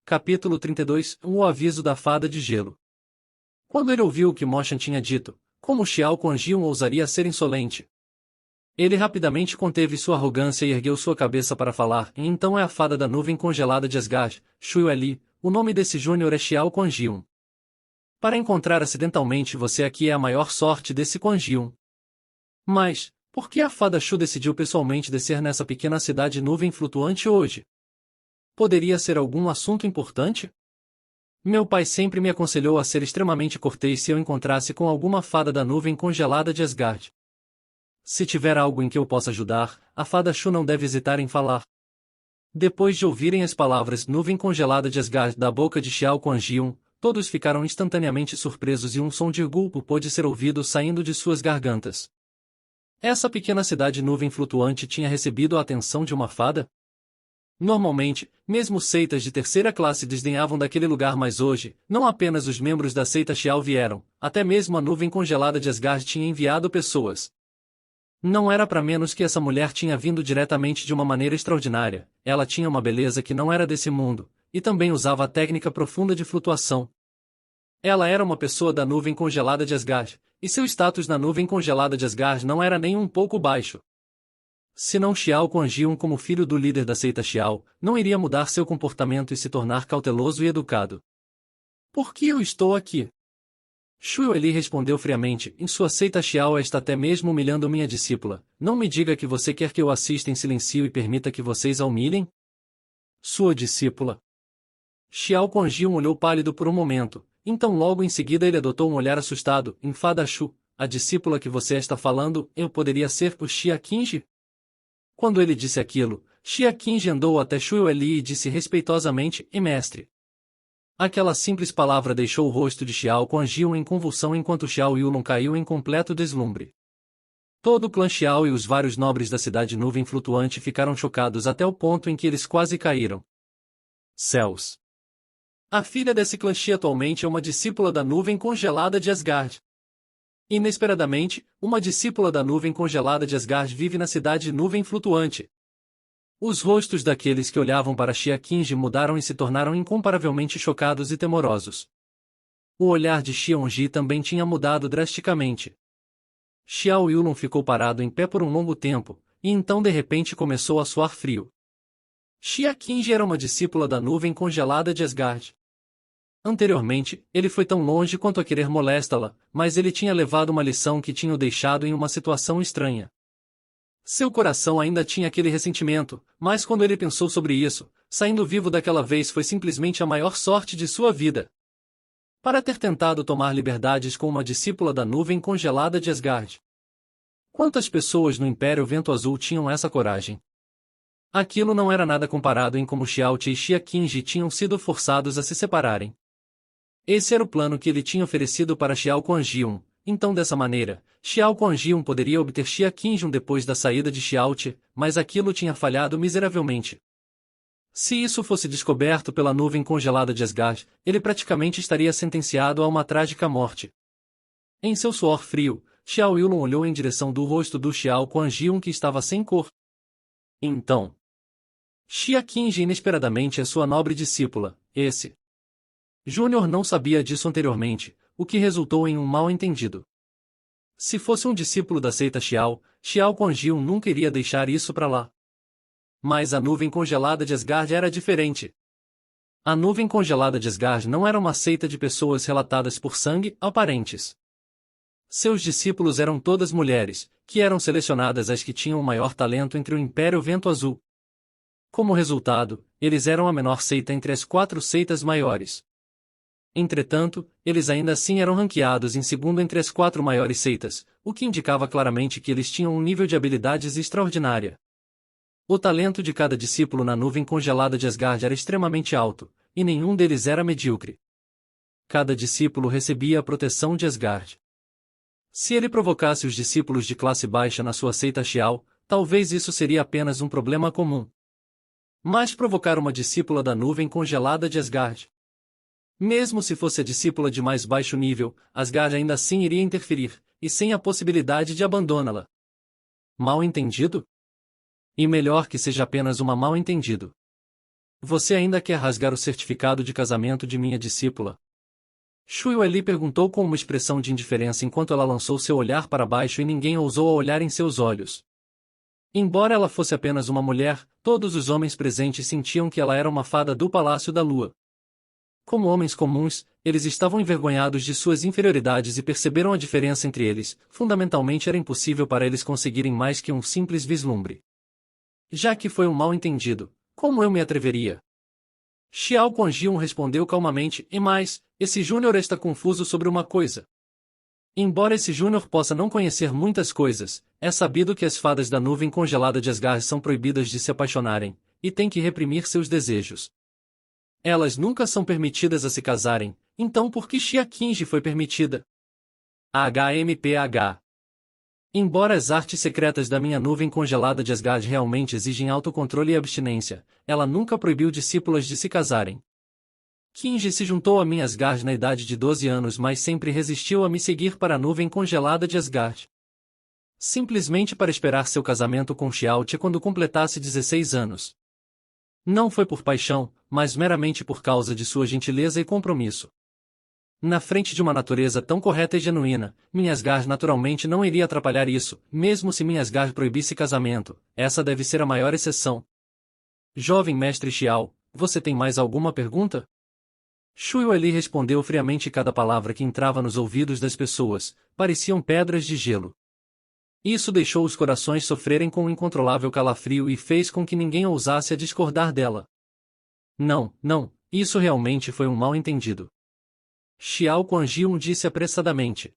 Capítulo 32 O aviso da fada de gelo. Quando ele ouviu o que Moshan tinha dito, como Xiao Quanjiun ousaria ser insolente? Ele rapidamente conteve sua arrogância e ergueu sua cabeça para falar, e então é a fada da nuvem congelada de Asgard, Shui Li, o nome desse júnior é Xiao Quanjiun. Para encontrar acidentalmente você aqui é a maior sorte desse Quanjiun. Mas, por que a fada Shu decidiu pessoalmente descer nessa pequena cidade nuvem flutuante hoje? Poderia ser algum assunto importante? Meu pai sempre me aconselhou a ser extremamente cortês se eu encontrasse com alguma fada da nuvem congelada de Asgard. Se tiver algo em que eu possa ajudar, a fada Shu não deve hesitar em falar. Depois de ouvirem as palavras nuvem congelada de Asgard da boca de Xiao Quanjiun, todos ficaram instantaneamente surpresos e um som de gulpo pôde ser ouvido saindo de suas gargantas. Essa pequena cidade nuvem flutuante tinha recebido a atenção de uma fada? Normalmente, mesmo seitas de terceira classe desdenhavam daquele lugar, mas hoje, não apenas os membros da seita Xiao vieram, até mesmo a nuvem congelada de Asgard tinha enviado pessoas. Não era para menos que essa mulher tinha vindo diretamente de uma maneira extraordinária, ela tinha uma beleza que não era desse mundo, e também usava a técnica profunda de flutuação. Ela era uma pessoa da nuvem congelada de Asgard, e seu status na nuvem congelada de Asgard não era nem um pouco baixo. Se não Xiao Quanjiun como filho do líder da seita Xiao, não iria mudar seu comportamento e se tornar cauteloso e educado. Por que eu estou aqui? Shui Li respondeu friamente, em sua seita Xiao está até mesmo humilhando minha discípula, não me diga que você quer que eu assista em silêncio e permita que vocês a humilhem? Sua discípula. Xiao Quanjiun olhou pálido por um momento, então logo em seguida ele adotou um olhar assustado, enfada Shu, a discípula que você está falando, eu poderia ser o Xia Qingji? Quando ele disse aquilo, Xia Qingji andou até Shui Li e disse respeitosamente, e mestre. Aquela simples palavra deixou o rosto de Xiao Quanjiun em convulsão enquanto Xiao Yulong caiu em completo deslumbre. Todo o clã Xiao e os vários nobres da cidade nuvem flutuante ficaram chocados até o ponto em que eles quase caíram. Céus! A filha desse clã Xia atualmente é uma discípula da nuvem congelada de Asgard. Inesperadamente, uma discípula da nuvem congelada de Asgard vive na cidade nuvem flutuante. Os rostos daqueles que olhavam para Xia Qingji mudaram e se tornaram incomparavelmente chocados e temorosos. O olhar de Xiongji também tinha mudado drasticamente. Xiao Yulong ficou parado em pé por um longo tempo, e então de repente começou a suar frio. Xia Qingji era uma discípula da nuvem congelada de Asgard. Anteriormente, ele foi tão longe quanto a querer molestá-la, mas ele tinha levado uma lição que tinha o deixado em uma situação estranha. Seu coração ainda tinha aquele ressentimento, mas quando ele pensou sobre isso, saindo vivo daquela vez foi simplesmente a maior sorte de sua vida. Para ter tentado tomar liberdades com uma discípula da nuvem congelada de Asgard. Quantas pessoas no Império Vento Azul tinham essa coragem? Aquilo não era nada comparado em como Xiao Ti e Xia Qingji tinham sido forçados a se separarem. Esse era o plano que ele tinha oferecido para Xiao Quanjiun, então dessa maneira, Xiao Quanjiun poderia obter Xia Qingji depois da saída de Xiao Ti, mas aquilo tinha falhado miseravelmente. Se isso fosse descoberto pela nuvem congelada de Asgard, ele praticamente estaria sentenciado a uma trágica morte. Em seu suor frio, Xiao Yulong olhou em direção do rosto do Xiao Quanjiun que estava sem cor. Então, Xia Qingji inesperadamente é sua nobre discípula, esse. Júnior não sabia disso anteriormente, o que resultou em um mal-entendido. Se fosse um discípulo da seita Xiao, Xiao Quanjiun nunca iria deixar isso para lá. Mas a nuvem congelada de Asgard era diferente. A nuvem congelada de Asgard não era uma seita de pessoas relatadas por sangue, aparentes. Seus discípulos eram todas mulheres, que eram selecionadas as que tinham o maior talento entre o Império Vento Azul. Como resultado, eles eram a menor seita entre as 4 seitas maiores. Entretanto, eles ainda assim eram ranqueados em segundo entre as 4 maiores seitas, o que indicava claramente que eles tinham um nível de habilidades extraordinária. O talento de cada discípulo na nuvem congelada de Asgard era extremamente alto, e nenhum deles era medíocre. Cada discípulo recebia a proteção de Asgard. Se ele provocasse os discípulos de classe baixa na sua seita Xiao, talvez isso seria apenas um problema comum. Mas provocar uma discípula da nuvem congelada de Asgard, mesmo se fosse a discípula de mais baixo nível, Asgard ainda assim iria interferir, e sem a possibilidade de abandoná-la. Mal entendido? E melhor que seja apenas uma mal entendido. Você ainda quer rasgar o certificado de casamento de minha discípula? Shui Weili perguntou com uma expressão de indiferença enquanto ela lançou seu olhar para baixo e ninguém ousou olhar em seus olhos. Embora ela fosse apenas uma mulher, todos os homens presentes sentiam que ela era uma fada do Palácio da Lua. Como homens comuns, eles estavam envergonhados de suas inferioridades e perceberam a diferença entre eles. Fundamentalmente era impossível para eles conseguirem mais que um simples vislumbre. Já que foi um mal-entendido, como eu me atreveria? Xiao Guanjiun respondeu calmamente, e mais, esse Júnior está confuso sobre uma coisa. Embora esse Júnior possa não conhecer muitas coisas, é sabido que as fadas da nuvem congelada de Asgard são proibidas de se apaixonarem, e têm que reprimir seus desejos. Elas nunca são permitidas a se casarem, então por que Xia Qingji foi permitida? HMPH. Embora as artes secretas da minha nuvem congelada de Asgard realmente exigem autocontrole e abstinência, ela nunca proibiu discípulas de se casarem. Qingji se juntou a mim Asgard na idade de 12 anos, mas sempre resistiu a me seguir para a nuvem congelada de Asgard. Simplesmente para esperar seu casamento com Xiaote quando completasse 16 anos. Não foi por paixão, mas meramente por causa de sua gentileza e compromisso. Na frente de uma natureza tão correta e genuína, minha Asgard naturalmente não iria atrapalhar isso, mesmo se minha Asgard proibisse casamento. Essa deve ser a maior exceção. Jovem mestre Xiao, você tem mais alguma pergunta? Shui Weili respondeu friamente, e cada palavra que entrava nos ouvidos das pessoas pareciam pedras de gelo. Isso deixou os corações sofrerem com um incontrolável calafrio e fez com que ninguém ousasse a discordar dela. Não, isso realmente foi um mal-entendido. Xiao Guanjiun disse apressadamente.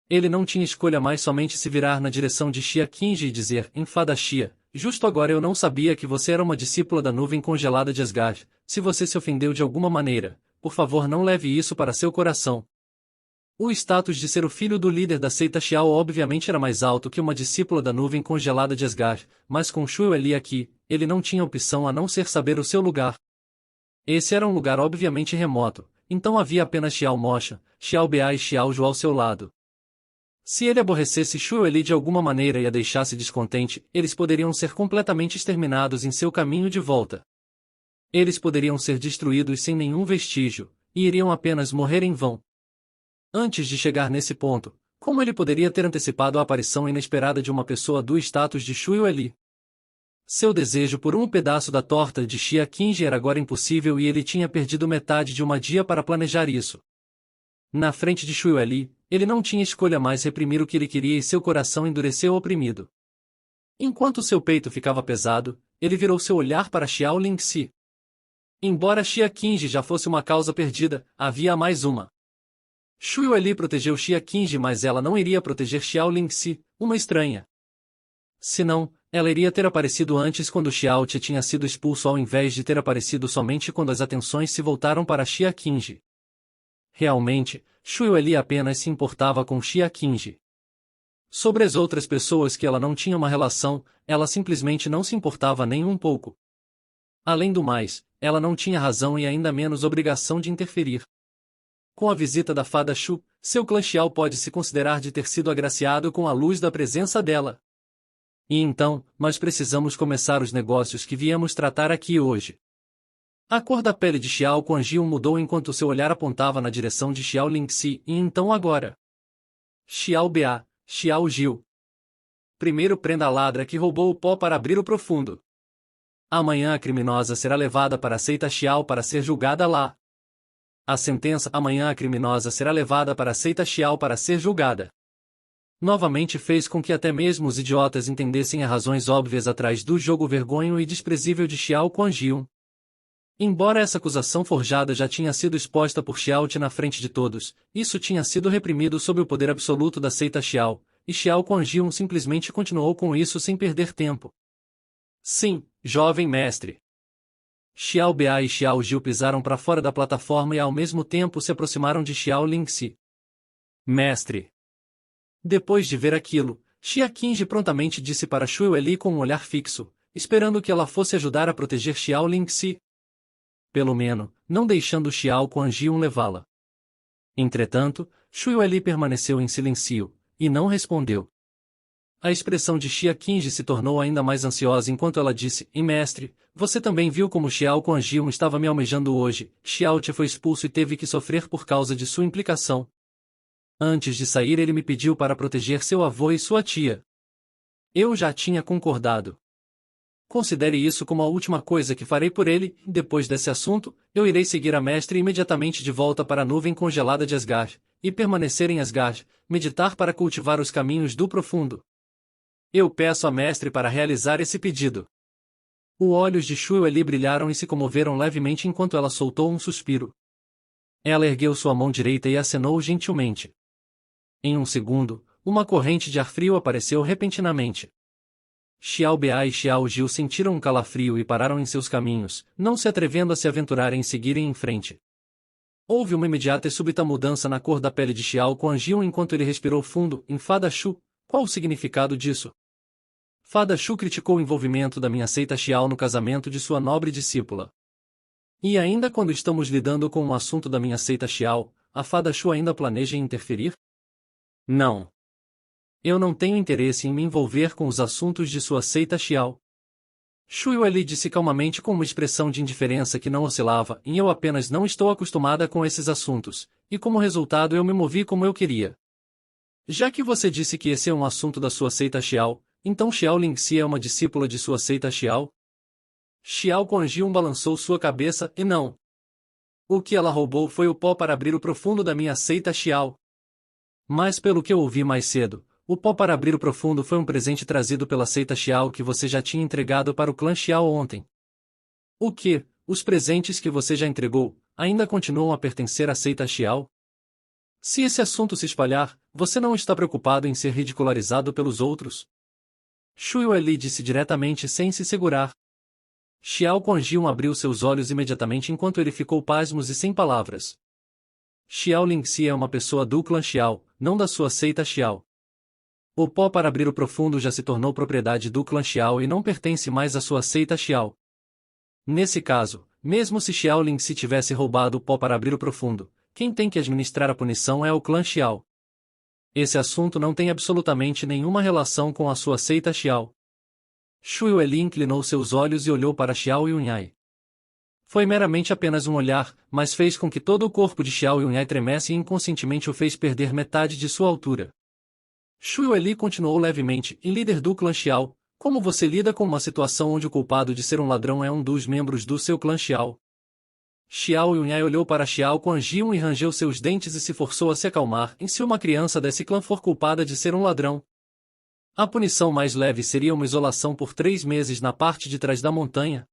Ele não tinha escolha mais somente se virar na direção de Xia Qingji e dizer, enfada Xia, justo agora eu não sabia que você era uma discípula da nuvem congelada de Asgard. Se você se ofendeu de alguma maneira, por favor não leve isso para seu coração. O status de ser o filho do líder da seita Xiao obviamente era mais alto que uma discípula da nuvem congelada de Asgard, mas com Shui Weili aqui, ele não tinha opção a não ser saber o seu lugar. Esse era um lugar obviamente remoto, então havia apenas Xiao Mocha, Xiao Bia e Xiao Zhu ao seu lado. Se ele aborrecesse Shui Weili de alguma maneira e a deixasse descontente, eles poderiam ser completamente exterminados em seu caminho de volta. Eles poderiam ser destruídos sem nenhum vestígio, e iriam apenas morrer em vão. Antes de chegar nesse ponto, como ele poderia ter antecipado a aparição inesperada de uma pessoa do status de Shui Weili? Seu desejo por um pedaço da torta de Xia Qingji era agora impossível e ele tinha perdido metade de uma dia para planejar isso. Na frente de Shui Weili, ele não tinha escolha mais reprimir o que ele queria e seu coração endureceu oprimido. Enquanto seu peito ficava pesado, ele virou seu olhar para Xiao Lingxi. Embora Xia Qingji já fosse uma causa perdida, havia mais uma. Shui Weili protegeu Xia Qingji, mas ela não iria proteger Xiao Lingxi, uma estranha. Senão, ela iria ter aparecido antes quando Xiao Te tinha sido expulso ao invés de ter aparecido somente quando as atenções se voltaram para Xia Qingji. Realmente, Shui Weili apenas se importava com Xia Qingji. Sobre as outras pessoas que ela não tinha uma relação, ela simplesmente não se importava nem um pouco. Além do mais, ela não tinha razão e ainda menos obrigação de interferir. Com a visita da fada Shu, seu clã Xiao pode se considerar de ter sido agraciado com a luz da presença dela. E então, nós precisamos começar os negócios que viemos tratar aqui hoje. A cor da pele de Xiao Guanjiun mudou enquanto seu olhar apontava na direção de Xiao Lingxi, e então agora. Xiao Bia, Xiao Jiu. Primeiro prenda a ladra que roubou o pó para abrir o profundo. Amanhã a criminosa será levada para a seita Xiao para ser julgada lá. A sentença: amanhã a criminosa será levada para a seita Xiao para ser julgada. Novamente fez com que até mesmo os idiotas entendessem as razões óbvias atrás do jogo vergonho e desprezível de Xiao Guanjiun. Embora essa acusação forjada já tinha sido exposta por Xiao Te na frente de todos, isso tinha sido reprimido sob o poder absoluto da seita Xiao, e Xiao Guanjiun simplesmente continuou com isso sem perder tempo. Sim, jovem mestre. Xiao Bia e Xiao Jiu pisaram para fora da plataforma e ao mesmo tempo se aproximaram de Xiao Lingxi. Mestre. Depois de ver aquilo, Xia Qingji prontamente disse para Shui Weili com um olhar fixo, esperando que ela fosse ajudar a proteger Xiao Lingxi. Pelo menos, não deixando Xiao Guanjiun levá-la. Entretanto, Shui Weili permaneceu em silêncio, e não respondeu. A expressão de Xia Qingji se tornou ainda mais ansiosa enquanto ela disse: "E mestre, você também viu como Xiao Guanjiun estava me almejando hoje. Xiao Te foi expulso e teve que sofrer por causa de sua implicação. Antes de sair ele me pediu para proteger seu avô e sua tia. Eu já tinha concordado. Considere isso como a última coisa que farei por ele, e depois desse assunto, eu irei seguir a mestre imediatamente de volta para a nuvem congelada de Asgard, e permanecer em Asgard, meditar para cultivar os caminhos do profundo. Eu peço a mestre para realizar esse pedido." Os olhos de Shu Eli brilharam e se comoveram levemente enquanto ela soltou um suspiro. Ela ergueu sua mão direita e acenou gentilmente. Em um segundo, uma corrente de ar frio apareceu repentinamente. Xiao Bea e Xiao Jiu sentiram um calafrio e pararam em seus caminhos, não se atrevendo a se aventurar em seguirem em frente. Houve uma imediata e súbita mudança na cor da pele de Xiao Guanjiun enquanto ele respirou fundo. "Em Fada Shu, qual o significado disso?" Fada Shu criticou o envolvimento da minha seita Xiao no casamento de sua nobre discípula. E ainda quando estamos lidando com um assunto da minha seita Xiao, a Fada Shu ainda planeja interferir? Não. Eu não tenho interesse em me envolver com os assuntos de sua seita Xiao. Shu Yueli disse calmamente com uma expressão de indiferença que não oscilava, e eu apenas não estou acostumada com esses assuntos, e como resultado eu me movi como eu queria. Já que você disse que esse é um assunto da sua seita Xiao, então Xiao Lingxi é uma discípula de sua seita Xiao? Xiao Guanjiun balançou sua cabeça, e não. O que ela roubou foi o pó para abrir o profundo da minha seita Xiao. Mas pelo que eu ouvi mais cedo, o pó para abrir o profundo foi um presente trazido pela seita Xiao que você já tinha entregado para o clã Xiao ontem. O que, os presentes que você já entregou, ainda continuam a pertencer à seita Xiao? Se esse assunto se espalhar, você não está preocupado em ser ridicularizado pelos outros? Shu Yueli disse diretamente sem se segurar. Xiao Guanjiun abriu seus olhos imediatamente enquanto ele ficou pasmo e sem palavras. Xiao Lingxi é uma pessoa do clã Xiao, não da sua seita Xiao. O pó para abrir o profundo já se tornou propriedade do clã Xiao e não pertence mais à sua seita Xiao. Nesse caso, mesmo se Xiao Lingxi tivesse roubado o pó para abrir o profundo, quem tem que administrar a punição é o clã Xiao. Esse assunto não tem absolutamente nenhuma relação com a sua seita Xiao. Shu Yueli inclinou seus olhos e olhou para Xiao Yunhai. Foi meramente apenas um olhar, mas fez com que todo o corpo de Xiao Yunhai tremesse e inconscientemente o fez perder metade de sua altura. Shu Yueli continuou levemente: "E líder do clã Xiao, como você lida com uma situação onde o culpado de ser um ladrão é um dos membros do seu clã Xiao?" Xiao Yunhai olhou para Xiao Guanjiun e rangeu seus dentes e se forçou a se acalmar. "E se uma criança desse clã for culpada de ser um ladrão? A punição mais leve seria uma isolação por 3 meses na parte de trás da montanha.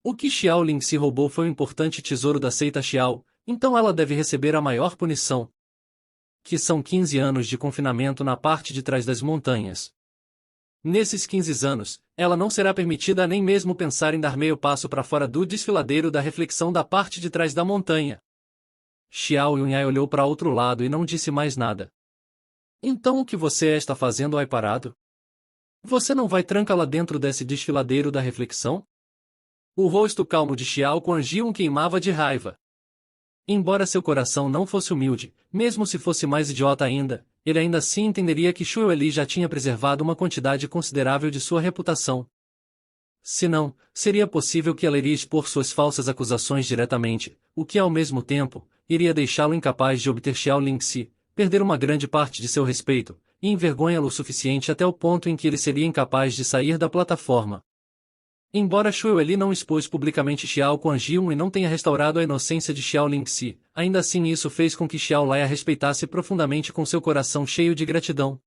O que Xiao Lingxi roubou foi um importante tesouro da seita Xiao, então ela deve receber a maior punição, que são 15 anos de confinamento na parte de trás das montanhas. Nesses 15 anos, ela não será permitida a nem mesmo pensar em dar meio passo para fora do desfiladeiro da reflexão da parte de trás da montanha." Xiao Yunhai olhou para outro lado e não disse mais nada. "Então o que você está fazendo aí parado? Você não vai trancá-la dentro desse desfiladeiro da reflexão?" O rosto calmo de Xiao Guanjiun queimava de raiva. Embora seu coração não fosse humilde, mesmo se fosse mais idiota ainda, ele ainda assim entenderia que Shu Yueli já tinha preservado uma quantidade considerável de sua reputação. Se não, seria possível que ela iria expor suas falsas acusações diretamente, o que ao mesmo tempo, iria deixá-lo incapaz de obter Xiao Lingxi, perder uma grande parte de seu respeito, e envergonhá-lo o suficiente até o ponto em que ele seria incapaz de sair da plataforma. Embora Shu Yueli não expôs publicamente Xiao Guanjiun e não tenha restaurado a inocência de Xiao Lingxi, ainda assim isso fez com que Xiao Lai a respeitasse profundamente com seu coração cheio de gratidão.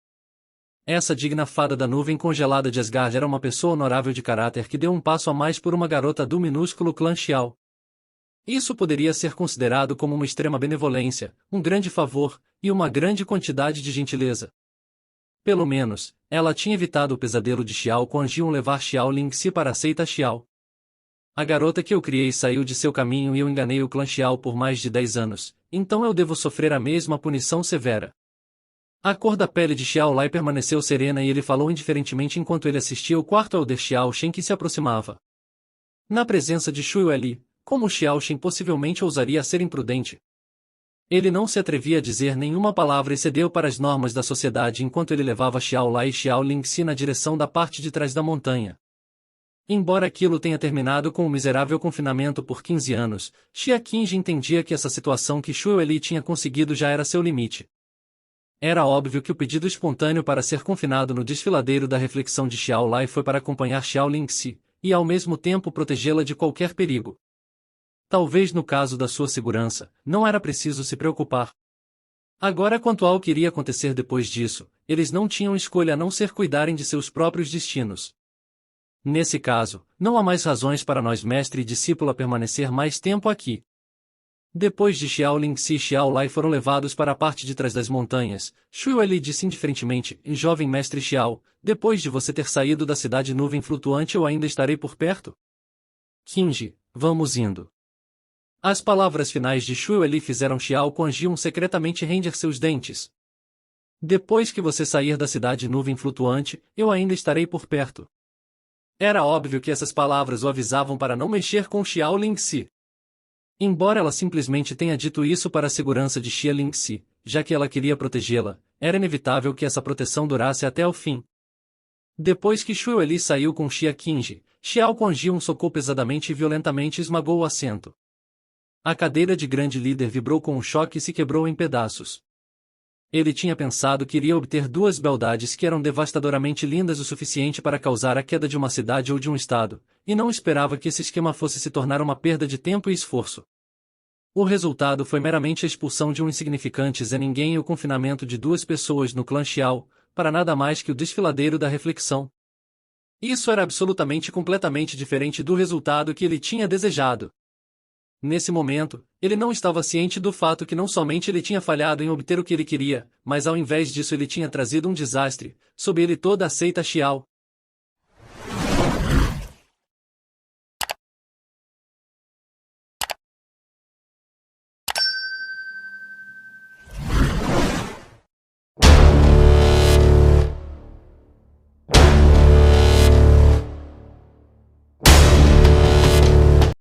Essa digna fada da nuvem congelada de Asgard era uma pessoa honorável de caráter que deu um passo a mais por uma garota do minúsculo clã Xiao. Isso poderia ser considerado como uma extrema benevolência, um grande favor, e uma grande quantidade de gentileza. Pelo menos, ela tinha evitado o pesadelo de Xiao Guanjiun levar Xiao Lingxi para a seita Xiao. A garota que eu criei saiu de seu caminho e eu enganei o clã Xiao por mais de 10 anos, então eu devo sofrer a mesma punição severa. A cor da pele de Xiao Lai permaneceu serena e ele falou indiferentemente enquanto ele assistia o quarto elder Xiao Shen que se aproximava. Na presença de Shu Yueli, como Xiao Shen possivelmente ousaria ser imprudente? Ele não se atrevia a dizer nenhuma palavra e cedeu para as normas da sociedade enquanto ele levava Xiao Lai e Xiao Lingxi na direção da parte de trás da montanha. Embora aquilo tenha terminado com um miserável confinamento por 15 anos, Xia Qingji entendia que essa situação que Shu Eli tinha conseguido já era seu limite. Era óbvio que o pedido espontâneo para ser confinado no desfiladeiro da reflexão de Xiao Lai foi para acompanhar Xiao Lingxi, e ao mesmo tempo protegê-la de qualquer perigo. Talvez no caso da sua segurança, não era preciso se preocupar. Agora quanto ao que iria acontecer depois disso, eles não tinham escolha a não ser cuidarem de seus próprios destinos. Nesse caso, não há mais razões para nós mestre e discípula permanecer mais tempo aqui. Depois de Xiao Lingxi e Xiao Lai foram levados para a parte de trás das montanhas, Shu Eli disse indiferentemente, jovem mestre Xiao, depois de você ter saído da cidade nuvem flutuante eu ainda estarei por perto? Qingji, vamos indo. As palavras finais de Shu Eli fizeram Xiao Quanjiun secretamente render seus dentes. Depois que você sair da cidade nuvem flutuante, eu ainda estarei por perto. Era óbvio que essas palavras o avisavam para não mexer com Xiao Lingxi. Embora ela simplesmente tenha dito isso para a segurança de Xia Lingxi, já que ela queria protegê-la, era inevitável que essa proteção durasse até o fim. Depois que Shu Eli saiu com Xia Qingji, Xiao Quanjiun socou pesadamente e violentamente esmagou o assento. A cadeira de grande líder vibrou com um choque e se quebrou em pedaços. Ele tinha pensado que iria obter duas beldades que eram devastadoramente lindas o suficiente para causar a queda de uma cidade ou de um estado, e não esperava que esse esquema fosse se tornar uma perda de tempo e esforço. O resultado foi meramente a expulsão de um insignificante Zé Ninguém e o confinamento de duas pessoas no clã Xiao, para nada mais que o desfiladeiro da reflexão. Isso era absolutamente e completamente diferente do resultado que ele tinha desejado. Nesse momento, ele não estava ciente do fato que não somente ele tinha falhado em obter o que ele queria, mas ao invés disso ele tinha trazido um desastre, sob ele toda a seita Xiao.